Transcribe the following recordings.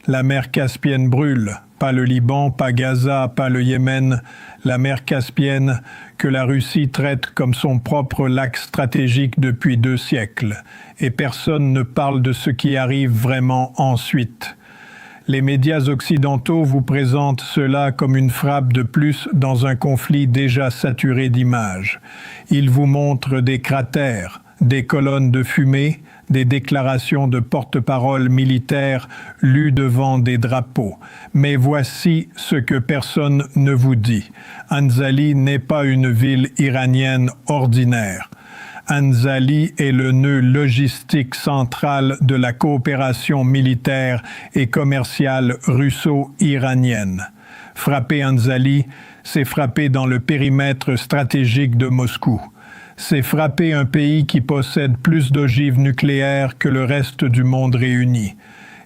La mer Caspienne brûle, pas le Liban, pas Gaza, pas le Yémen, la mer Caspienne que la Russie traite comme son propre lac stratégique depuis 2 siècles. Et personne ne parle de ce qui arrive vraiment ensuite. Les médias occidentaux vous présentent cela comme une frappe de plus dans un conflit déjà saturé d'images. Ils vous montrent des cratères, des colonnes de fumée, des déclarations de porte-parole militaires lues devant des drapeaux. Mais voici ce que personne ne vous dit. Anzali n'est pas une ville iranienne ordinaire. Anzali est le nœud logistique central de la coopération militaire et commerciale russo-iranienne. Frapper Anzali, c'est frapper dans le périmètre stratégique de Moscou. C'est frapper un pays qui possède plus d'ogives nucléaires que le reste du monde réuni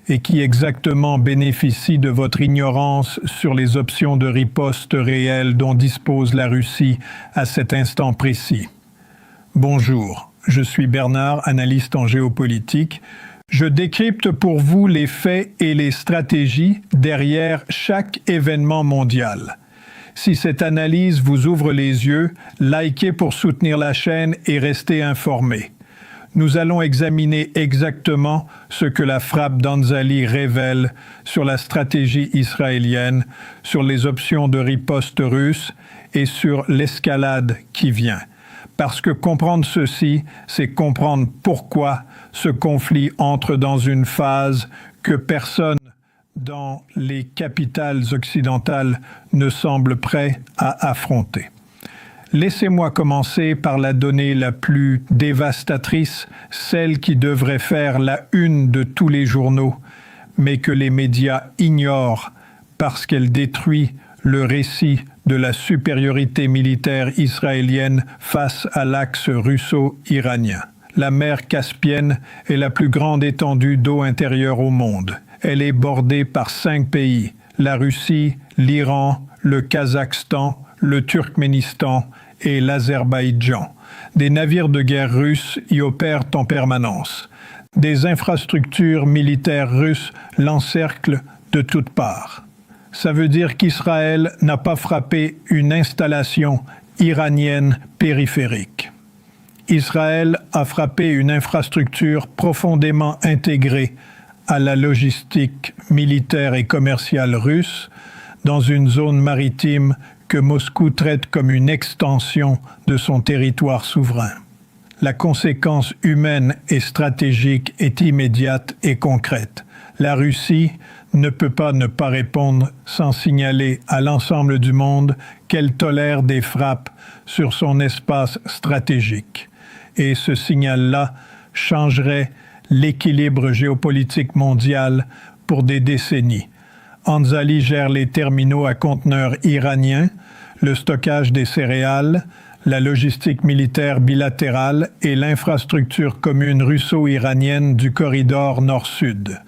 et qui exactement bénéficie de votre ignorance sur les options de riposte réelles dont dispose la Russie à cet instant précis. Bonjour, je suis Bernard, analyste en géopolitique. Je décrypte pour vous les faits et les stratégies derrière chaque événement mondial. Si cette analyse vous ouvre les yeux, likez pour soutenir la chaîne et restez informés. Nous allons examiner exactement ce que la frappe d'Anzali révèle sur la stratégie israélienne, sur les options de riposte russe et sur l'escalade qui vient. Parce que comprendre ceci, c'est comprendre pourquoi ce conflit entre dans une phase que personne dans les capitales occidentales ne semble prêt à affronter. Laissez-moi commencer par la donnée la plus dévastatrice, celle qui devrait faire la une de tous les journaux, mais que les médias ignorent parce qu'elle détruit le récit de la supériorité militaire israélienne face à l'axe russo-iranien. La mer Caspienne est la plus grande étendue d'eau intérieure au monde. Elle est bordée par 5 pays, la Russie, l'Iran, le Kazakhstan, le Turkménistan et l'Azerbaïdjan. Des navires de guerre russes y opèrent en permanence. Des infrastructures militaires russes l'encerclent de toutes parts. Ça veut dire qu'Israël n'a pas frappé une installation iranienne périphérique. Israël a frappé une infrastructure profondément intégrée à la logistique militaire et commerciale russe dans une zone maritime que Moscou traite comme une extension de son territoire souverain. La conséquence humaine et stratégique est immédiate et concrète. La Russie ne peut pas ne pas répondre sans signaler à l'ensemble du monde qu'elle tolère des frappes sur son espace stratégique. Et ce signal-là changerait l'équilibre géopolitique mondial pour des décennies. Anzali gère les terminaux à conteneurs iraniens, le stockage des céréales, la logistique militaire bilatérale et l'infrastructure commune russo-iranienne du corridor nord-sud.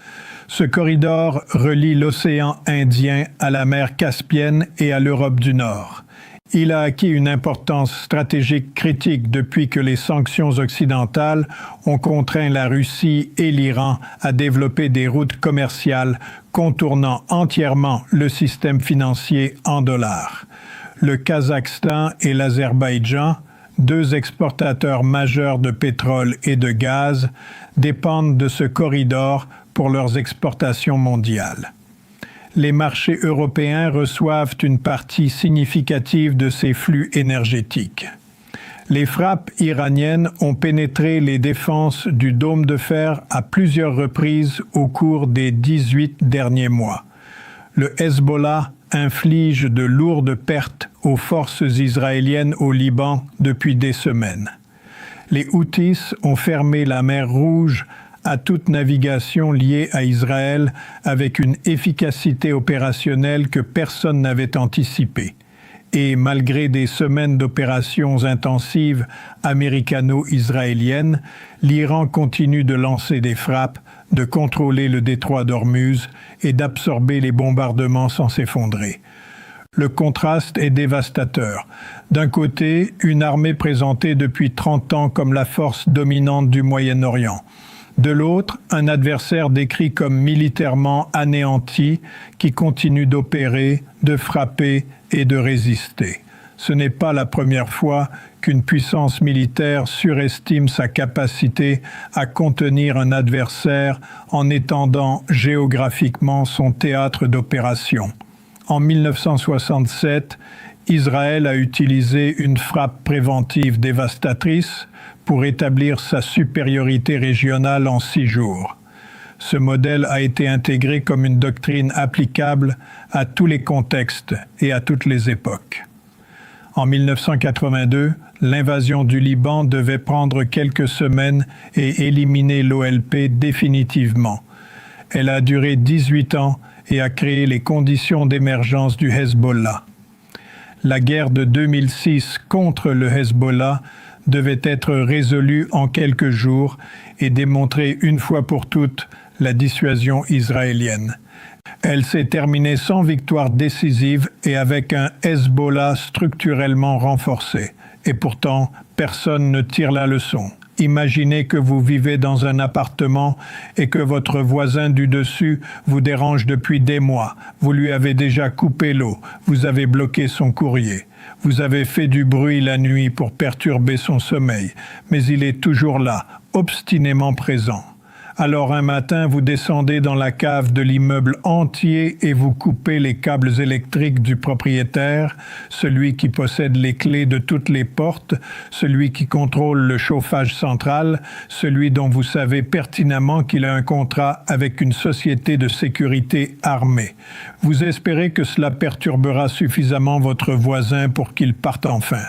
Ce corridor relie l'océan Indien à la mer Caspienne et à l'Europe du Nord. Il a acquis une importance stratégique critique depuis que les sanctions occidentales ont contraint la Russie et l'Iran à développer des routes commerciales contournant entièrement le système financier en dollars. Le Kazakhstan et l'Azerbaïdjan, 2 exportateurs majeurs de pétrole et de gaz, dépendent de ce corridor pour leurs exportations mondiales. Les marchés européens reçoivent une partie significative de ces flux énergétiques. Les frappes iraniennes ont pénétré les défenses du dôme de fer à plusieurs reprises au cours des 18 derniers mois. Le Hezbollah inflige de lourdes pertes aux forces israéliennes au Liban depuis des semaines. Les Houthis ont fermé la mer Rouge à toute navigation liée à Israël avec une efficacité opérationnelle que personne n'avait anticipée. Et malgré des semaines d'opérations intensives américano-israéliennes, l'Iran continue de lancer des frappes, de contrôler le détroit d'Ormuz et d'absorber les bombardements sans s'effondrer. Le contraste est dévastateur. D'un côté, une armée présentée depuis 30 ans comme la force dominante du Moyen-Orient. De l'autre, un adversaire décrit comme militairement anéanti qui continue d'opérer, de frapper et de résister. Ce n'est pas la première fois qu'une puissance militaire surestime sa capacité à contenir un adversaire en étendant géographiquement son théâtre d'opération. En 1967, Israël a utilisé une frappe préventive dévastatrice pour établir sa supériorité régionale en 6 jours. Ce modèle a été intégré comme une doctrine applicable à tous les contextes et à toutes les époques. En 1982, l'invasion du Liban devait prendre quelques semaines et éliminer l'OLP définitivement. Elle a duré 18 ans et a créé les conditions d'émergence du Hezbollah. La guerre de 2006 contre le Hezbollah devait être résolue en quelques jours et démontrer une fois pour toutes la dissuasion israélienne. Elle s'est terminée sans victoire décisive et avec un Hezbollah structurellement renforcé. Et pourtant, personne ne tire la leçon. Imaginez que vous vivez dans un appartement et que votre voisin du dessus vous dérange depuis des mois. Vous lui avez déjà coupé l'eau, vous avez bloqué son courrier. Vous avez fait du bruit la nuit pour perturber son sommeil, mais il est toujours là, obstinément présent. Alors un matin, vous descendez dans la cave de l'immeuble entier et vous coupez les câbles électriques du propriétaire, celui qui possède les clés de toutes les portes, celui qui contrôle le chauffage central, celui dont vous savez pertinemment qu'il a un contrat avec une société de sécurité armée. Vous espérez que cela perturbera suffisamment votre voisin pour qu'il parte enfin.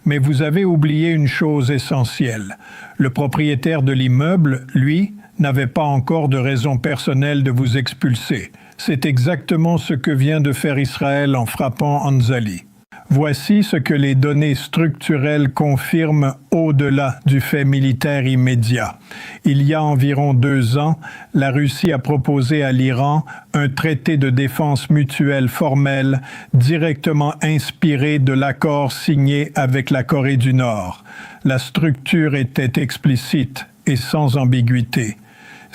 Mais vous avez oublié une chose essentielle. Le propriétaire de l'immeuble, lui, n'avait pas encore de raison personnelle de vous expulser. C'est exactement ce que vient de faire Israël en frappant Anzali. Voici ce que les données structurelles confirment au-delà du fait militaire immédiat. Il y a environ 2 ans, la Russie a proposé à l'Iran un traité de défense mutuelle formel directement inspiré de l'accord signé avec la Corée du Nord. La structure était explicite et sans ambiguïté.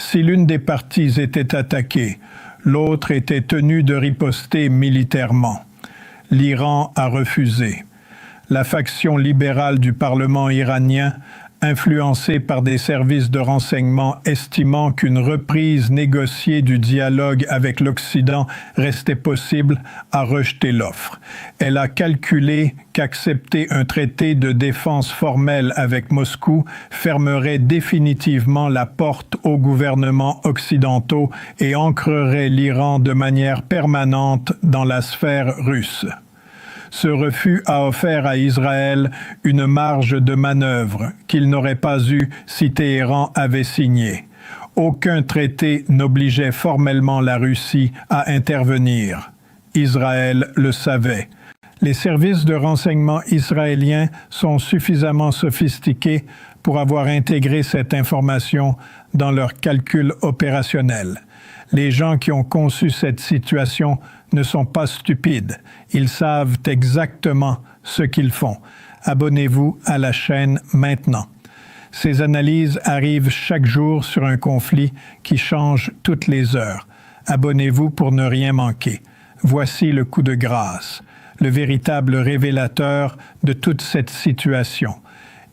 Si l'une des parties était attaquée, l'autre était tenue de riposter militairement. L'Iran a refusé. La faction libérale du Parlement iranien, influencée par des services de renseignement estimant qu'une reprise négociée du dialogue avec l'Occident restait possible, a rejeté l'offre. Elle a calculé qu'accepter un traité de défense formel avec Moscou fermerait définitivement la porte aux gouvernements occidentaux et ancrerait l'Iran de manière permanente dans la sphère russe. Ce refus a offert à Israël une marge de manœuvre qu'il n'aurait pas eue si Téhéran avait signé. Aucun traité n'obligeait formellement la Russie à intervenir. Israël le savait. Les services de renseignement israéliens sont suffisamment sophistiqués pour avoir intégré cette information dans leurs calculs opérationnels. Les gens qui ont conçu cette situation ne sont pas stupides. Ils savent exactement ce qu'ils font. Abonnez-vous à la chaîne maintenant. Ces analyses arrivent chaque jour sur un conflit qui change toutes les heures. Abonnez-vous pour ne rien manquer. Voici le coup de grâce, le véritable révélateur de toute cette situation.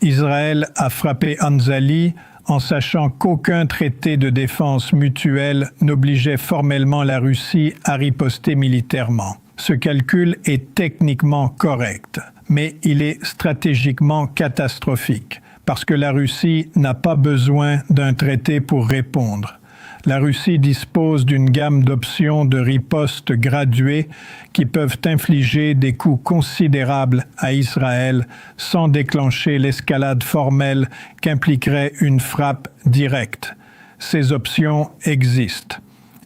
Israël a frappé Anzali en sachant qu'aucun traité de défense mutuelle n'obligeait formellement la Russie à riposter militairement. Ce calcul est techniquement correct, mais il est stratégiquement catastrophique, parce que la Russie n'a pas besoin d'un traité pour répondre. La Russie dispose d'une gamme d'options de riposte graduées qui peuvent infliger des coups considérables à Israël sans déclencher l'escalade formelle qu'impliquerait une frappe directe. Ces options existent.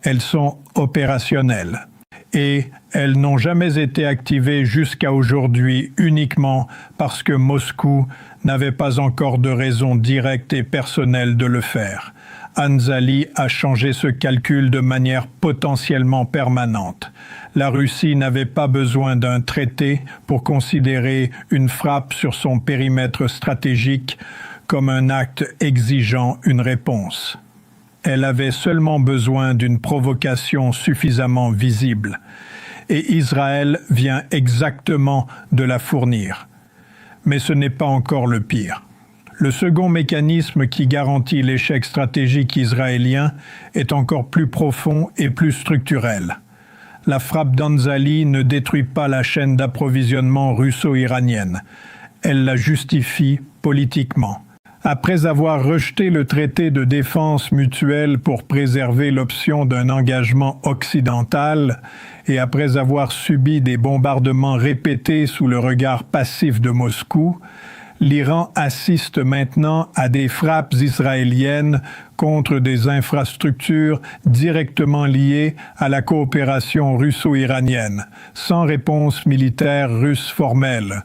Elles sont opérationnelles. Et elles n'ont jamais été activées jusqu'à aujourd'hui uniquement parce que Moscou n'avait pas encore de raison directe et personnelle de le faire. Anzali a changé ce calcul de manière potentiellement permanente. La Russie n'avait pas besoin d'un traité pour considérer une frappe sur son périmètre stratégique comme un acte exigeant une réponse. Elle avait seulement besoin d'une provocation suffisamment visible. Et Israël vient exactement de la fournir. Mais ce n'est pas encore le pire. Le second mécanisme qui garantit l'échec stratégique israélien est encore plus profond et plus structurel. La frappe d'Anzali ne détruit pas la chaîne d'approvisionnement russo-iranienne. Elle la justifie politiquement. Après avoir rejeté le traité de défense mutuelle pour préserver l'option d'un engagement occidental et après avoir subi des bombardements répétés sous le regard passif de Moscou, l'Iran assiste maintenant à des frappes israéliennes contre des infrastructures directement liées à la coopération russo-iranienne, sans réponse militaire russe formelle.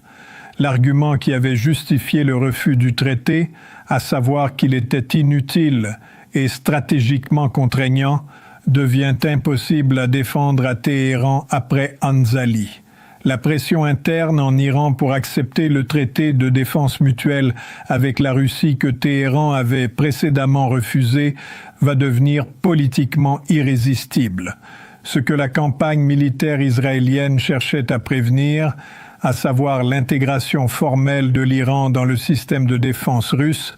L'argument qui avait justifié le refus du traité, à savoir qu'il était inutile et stratégiquement contraignant, devient impossible à défendre à Téhéran après Anzali. La pression interne en Iran pour accepter le traité de défense mutuelle avec la Russie que Téhéran avait précédemment refusé va devenir politiquement irrésistible. Ce que la campagne militaire israélienne cherchait à prévenir, à savoir l'intégration formelle de l'Iran dans le système de défense russe,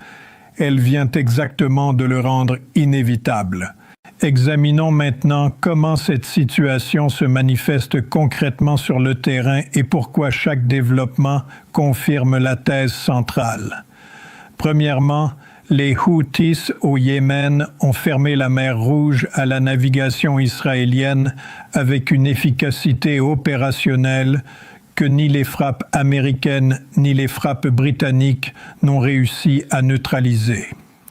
elle vient exactement de le rendre inévitable. Examinons maintenant comment cette situation se manifeste concrètement sur le terrain et pourquoi chaque développement confirme la thèse centrale. Premièrement, les Houthis au Yémen ont fermé la mer Rouge à la navigation israélienne avec une efficacité opérationnelle que ni les frappes américaines ni les frappes britanniques n'ont réussi à neutraliser.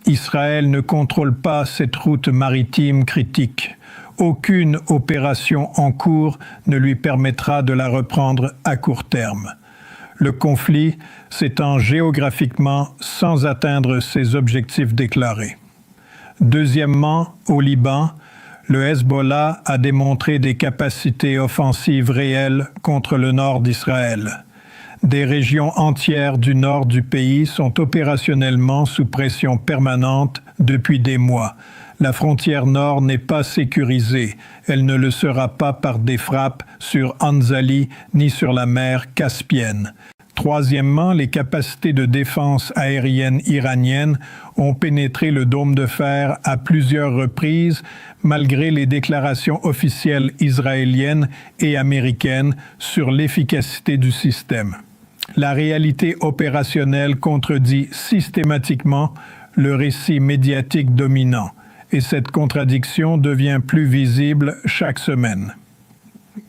Israël ne contrôle pas cette route maritime critique. Aucune opération en cours ne lui permettra de la reprendre à court terme. Le conflit s'étend géographiquement sans atteindre ses objectifs déclarés. Deuxièmement, au Liban, le Hezbollah a démontré des capacités offensives réelles contre le nord d'Israël. Des régions entières du nord du pays sont opérationnellement sous pression permanente depuis des mois. La frontière nord n'est pas sécurisée. Elle ne le sera pas par des frappes sur Anzali ni sur la mer Caspienne. Troisièmement, les capacités de défense aérienne iraniennes ont pénétré le dôme de fer à plusieurs reprises, malgré les déclarations officielles israéliennes et américaines sur l'efficacité du système. La réalité opérationnelle contredit systématiquement le récit médiatique dominant, et cette contradiction devient plus visible chaque semaine.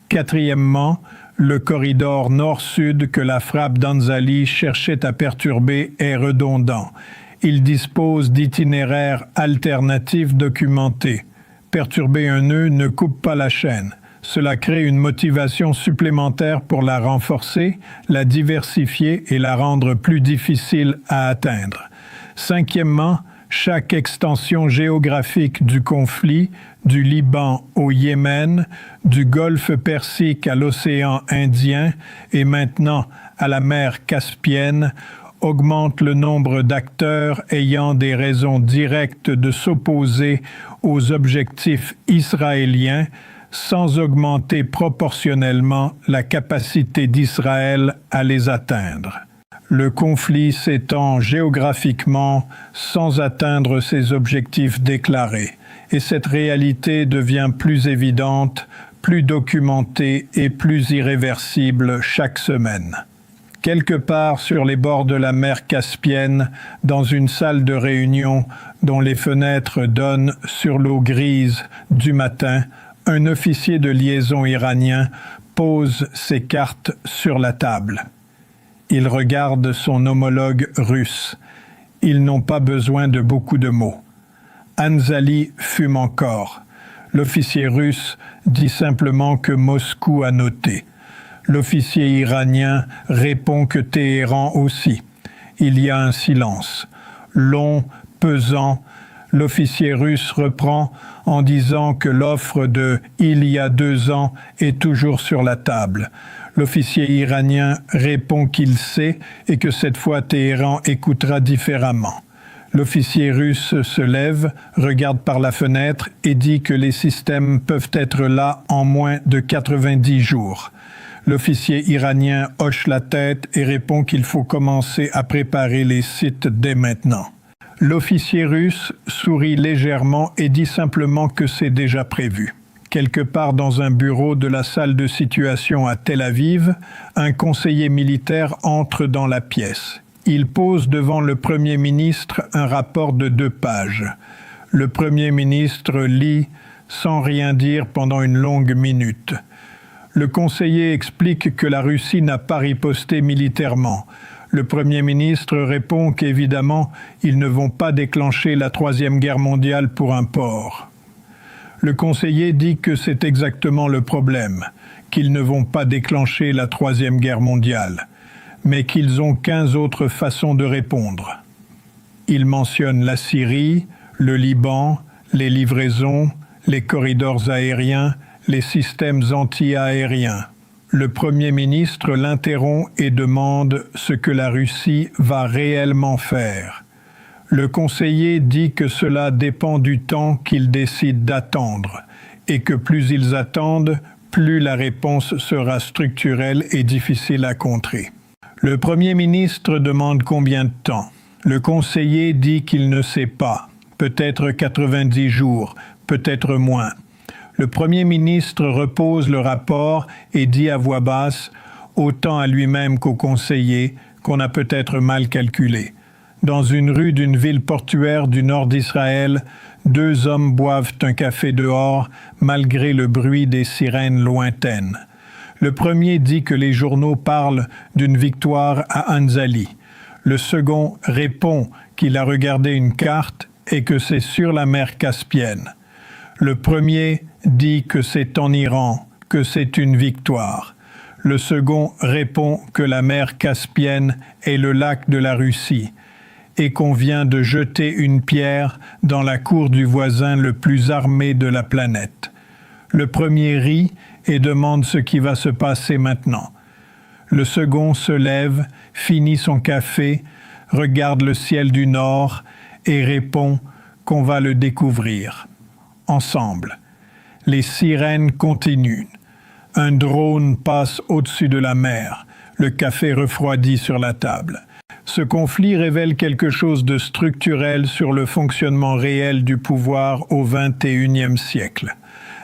Quatrièmement, le corridor nord-sud que la frappe d'Anzali cherchait à perturber est redondant. Il dispose d'itinéraires alternatifs documentés. Perturber un nœud ne coupe pas la chaîne. Cela crée une motivation supplémentaire pour la renforcer, la diversifier et la rendre plus difficile à atteindre. Cinquièmement, chaque extension géographique du conflit, du Liban au Yémen, du Golfe Persique à l'océan Indien et maintenant à la mer Caspienne, augmente le nombre d'acteurs ayant des raisons directes de s'opposer aux objectifs israéliens sans augmenter proportionnellement la capacité d'Israël à les atteindre. Le conflit s'étend géographiquement sans atteindre ses objectifs déclarés, et cette réalité devient plus évidente, plus documentée et plus irréversible chaque semaine. Quelque part sur les bords de la mer Caspienne, dans une salle de réunion dont les fenêtres donnent sur l'eau grise du matin, un officier de liaison iranien pose ses cartes sur la table. Il regarde son homologue russe. Ils n'ont pas besoin de beaucoup de mots. Anzali fume encore. L'officier russe dit simplement que Moscou a noté. L'officier iranien répond que Téhéran aussi. Il y a un silence. Long, pesant, l'officier russe reprend en disant que l'offre de « il y a 2 ans » est toujours sur la table. L'officier iranien répond qu'il sait et que cette fois Téhéran écoutera différemment. L'officier russe se lève, regarde par la fenêtre et dit que les systèmes peuvent être là en moins de 90 jours. L'officier iranien hoche la tête et répond qu'il faut commencer à préparer les sites dès maintenant. L'officier russe sourit légèrement et dit simplement que c'est déjà prévu. Quelque part dans un bureau de la salle de situation à Tel Aviv, un conseiller militaire entre dans la pièce. Il pose devant le Premier ministre un rapport de 2 pages. Le Premier ministre lit sans rien dire pendant une longue minute. Le conseiller explique que la Russie n'a pas riposté militairement. Le Premier ministre répond qu'évidemment, ils ne vont pas déclencher la Troisième Guerre mondiale pour un port. Le conseiller dit que c'est exactement le problème, qu'ils ne vont pas déclencher la Troisième Guerre mondiale, mais qu'ils ont 15 autres façons de répondre. Il mentionne la Syrie, le Liban, les livraisons, les corridors aériens, les systèmes anti-aériens. Le Premier ministre l'interrompt et demande ce que la Russie va réellement faire. Le conseiller dit que cela dépend du temps qu'ils décident d'attendre et que plus ils attendent, plus la réponse sera structurelle et difficile à contrer. Le Premier ministre demande combien de temps. Le conseiller dit qu'il ne sait pas, peut-être 90 jours, peut-être moins. Le Premier ministre repose le rapport et dit à voix basse, autant à lui-même qu'au conseiller, qu'on a peut-être mal calculé. Dans une rue d'une ville portuaire du nord d'Israël, 2 hommes boivent un café dehors, malgré le bruit des sirènes lointaines. Le premier dit que les journaux parlent d'une victoire à Anzali. Le second répond qu'il a regardé une carte et que c'est sur la mer Caspienne. Le premier dit que c'est en Iran, que c'est une victoire. Le second répond que la mer Caspienne est le lac de la Russie et qu'on vient de jeter une pierre dans la cour du voisin le plus armé de la planète. Le premier rit et demande ce qui va se passer maintenant. Le second se lève, finit son café, regarde le ciel du nord et répond qu'on va le découvrir. Ensemble. Les sirènes continuent. Un drone passe au-dessus de la mer. Le café refroidit sur la table. Ce conflit révèle quelque chose de structurel sur le fonctionnement réel du pouvoir au XXIe siècle.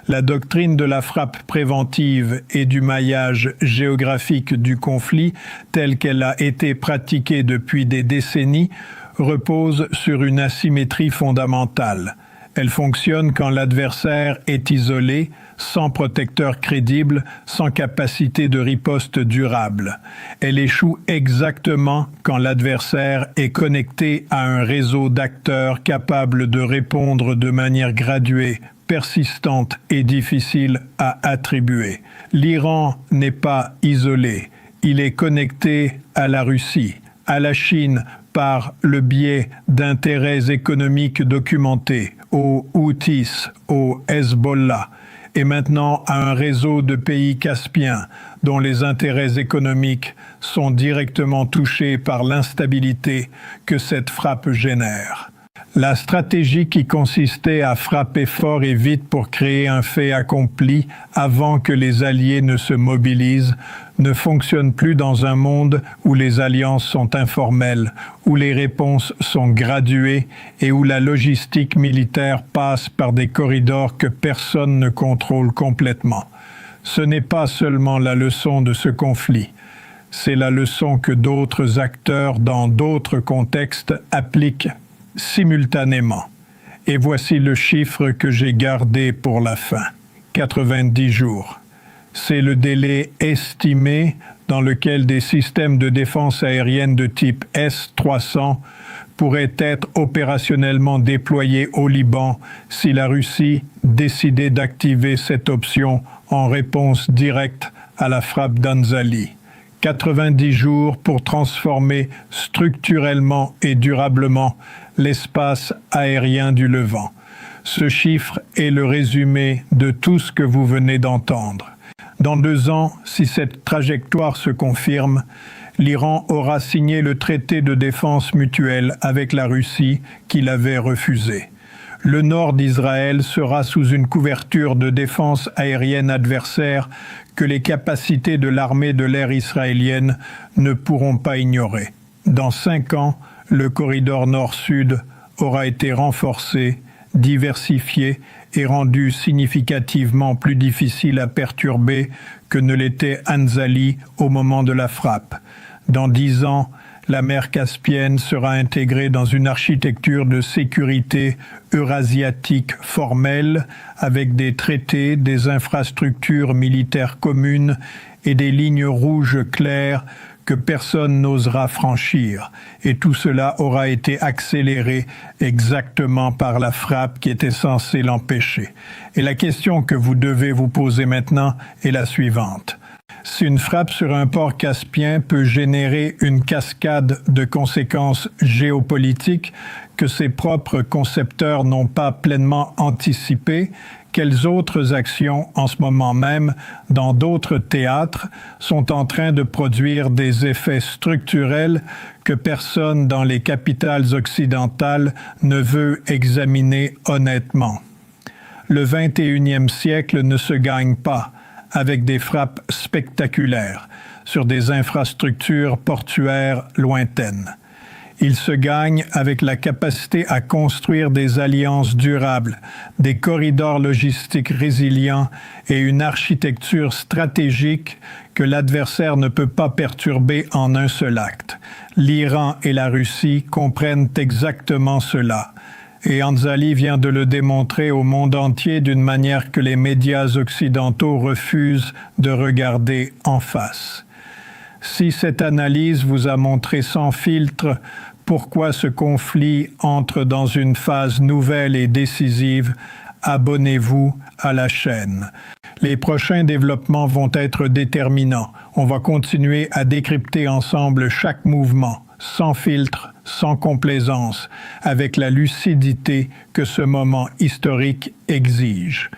La doctrine de la frappe préventive et du maillage géographique du conflit, telle qu'elle a été pratiquée depuis des décennies, repose sur une asymétrie fondamentale. Elle fonctionne quand l'adversaire est isolé, sans protecteur crédible, sans capacité de riposte durable. Elle échoue exactement quand l'adversaire est connecté à un réseau d'acteurs capables de répondre de manière graduée, persistante et difficile à attribuer. L'Iran n'est pas isolé, il est connecté à la Russie, à la Chine par le biais d'intérêts économiques documentés, aux Houthis, au Hezbollah, et maintenant à un réseau de pays caspiens dont les intérêts économiques sont directement touchés par l'instabilité que cette frappe génère. La stratégie qui consistait à frapper fort et vite pour créer un fait accompli avant que les alliés ne se mobilisent ne fonctionne plus dans un monde où les alliances sont informelles, où les réponses sont graduées et où la logistique militaire passe par des corridors que personne ne contrôle complètement. Ce n'est pas seulement la leçon de ce conflit, c'est la leçon que d'autres acteurs dans d'autres contextes appliquent simultanément. Et voici le chiffre que j'ai gardé pour la fin. 90 jours. C'est le délai estimé dans lequel des systèmes de défense aérienne de type S-300 pourraient être opérationnellement déployés au Liban si la Russie décidait d'activer cette option en réponse directe à la frappe d'Anzali. 90 jours pour transformer structurellement et durablement l'espace aérien du Levant. Ce chiffre est le résumé de tout ce que vous venez d'entendre. Dans 2 ans, si cette trajectoire se confirme, l'Iran aura signé le traité de défense mutuelle avec la Russie qu'il avait refusé. Le nord d'Israël sera sous une couverture de défense aérienne adversaire que les capacités de l'armée de l'air israélienne ne pourront pas ignorer. Dans 5 ans, le corridor nord-sud aura été renforcé, diversifié et rendu significativement plus difficile à perturber que ne l'était Anzali au moment de la frappe. Dans 10 ans, la mer Caspienne sera intégrée dans une architecture de sécurité eurasiatique formelle avec des traités, des infrastructures militaires communes et des lignes rouges claires que personne n'osera franchir. Et tout cela aura été accéléré exactement par la frappe qui était censée l'empêcher. Et la question que vous devez vous poser maintenant est la suivante. Si une frappe sur un port caspien peut générer une cascade de conséquences géopolitiques que ses propres concepteurs n'ont pas pleinement anticipées, quelles autres actions, en ce moment même, dans d'autres théâtres, sont en train de produire des effets structurels que personne dans les capitales occidentales ne veut examiner honnêtement? Le 21e siècle ne se gagne pas avec des frappes spectaculaires sur des infrastructures portuaires lointaines. Il se gagne avec la capacité à construire des alliances durables, des corridors logistiques résilients et une architecture stratégique que l'adversaire ne peut pas perturber en un seul acte. L'Iran et la Russie comprennent exactement cela. Et Anzali vient de le démontrer au monde entier d'une manière que les médias occidentaux refusent de regarder en face. Si cette analyse vous a montré sans filtre pourquoi ce conflit entre dans une phase nouvelle et décisive, abonnez-vous à la chaîne. Les prochains développements vont être déterminants. On va continuer à décrypter ensemble chaque mouvement, sans filtre, sans complaisance, avec la lucidité que ce moment historique exige.